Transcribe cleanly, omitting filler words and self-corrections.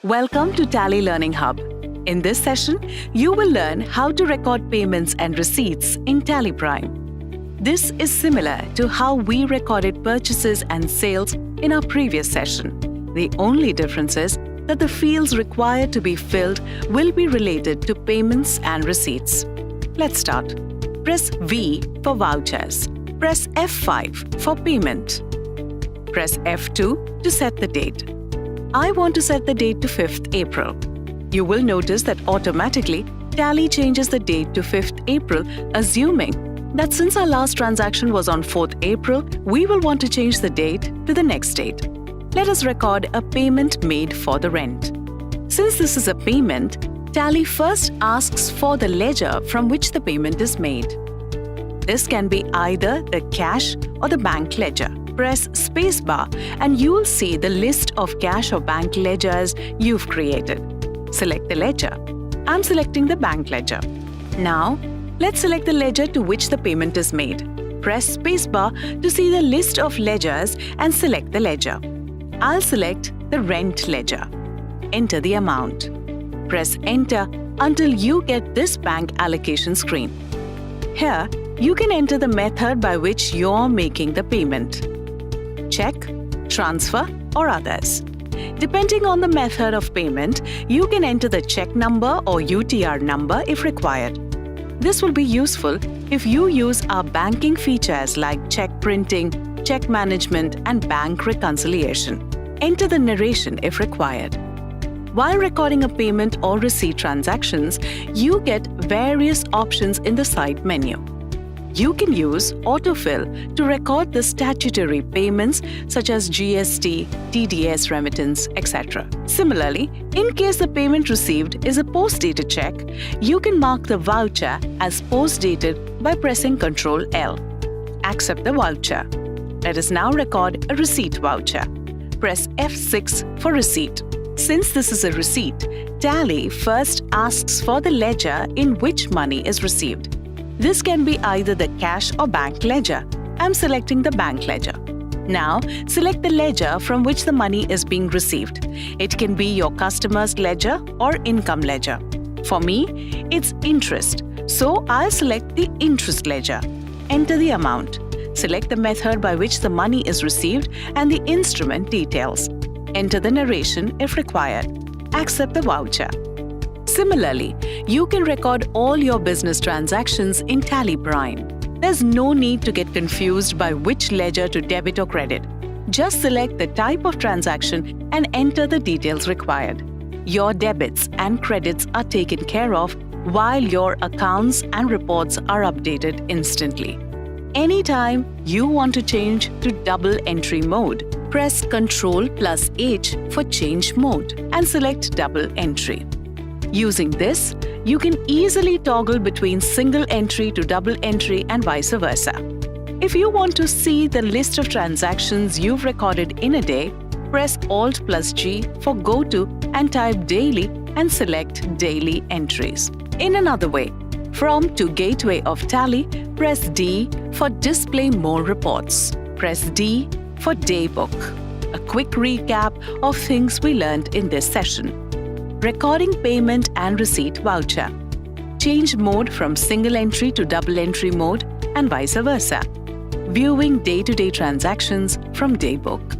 Welcome to Tally Learning Hub. In this session, you will learn how to record payments and receipts in Tally Prime. This is similar to how we recorded purchases and sales in our previous session. The only difference is that the fields required to be filled will be related to payments and receipts. Let's start. Press V for vouchers. Press F5 for payment. Press F2 to set the date. I want to set the date to 5th April. You will notice that automatically Tally changes the date to 5th April, assuming that since our last transaction was on 4th April, we will want to change the date to the next date. Let us record a payment made for the rent. Since this is a payment, Tally first asks for the ledger from which the payment is made. This can be either the cash or the bank ledger. Press spacebar and you will see the list of cash or bank ledgers you've created. Select the ledger. I'm selecting the bank ledger. Now, let's select the ledger to which the payment is made. Press spacebar to see the list of ledgers and select the ledger. I'll select the rent ledger. Enter the amount. Press enter until you get this bank allocation screen. Here, you can enter the method by which you're making the payment. Check, transfer, or others. Depending on the method of payment, you can enter the check number or UTR number if required. This will be useful if you use our banking features like check printing, check management, and bank reconciliation. Enter the narration if required. While recording a payment or receipt transactions, you get various options in the side menu. You can use autofill to record the statutory payments such as GST, TDS remittance, etc. Similarly, in case the payment received is a post-dated check, you can mark the voucher as post-dated by pressing Ctrl L. Accept the voucher. Let us now record a receipt voucher. Press F6 for receipt. Since this is a receipt, Tally first asks for the ledger in which money is received. This can be either the cash or bank ledger. I'm selecting the bank ledger. Now, select the ledger from which the money is being received. It can be your customer's ledger or income ledger. For me, it's interest, so I'll select the interest ledger. Enter the amount. Select the method by which the money is received and the instrument details. Enter the narration if required. Accept the voucher. Similarly, you can record all your business transactions in Tally Prime. There's no need to get confused by which ledger to debit or credit. Just select the type of transaction and enter the details required. Your debits and credits are taken care of while your accounts and reports are updated instantly. Anytime you want to change to double entry mode, press Ctrl+H for change mode and select double entry. Using this, you can easily toggle between single entry to double entry and vice versa. If you want to see the list of transactions you've recorded in a day, press Alt+G for go to and type daily and select daily entries. In another way, from to gateway of Tally, press D for display more reports. Press D for daybook. A quick recap of things we learned in this session. Recording payment and receipt voucher. Change mode from single entry to double entry mode and vice versa. Viewing day-to-day transactions from daybook.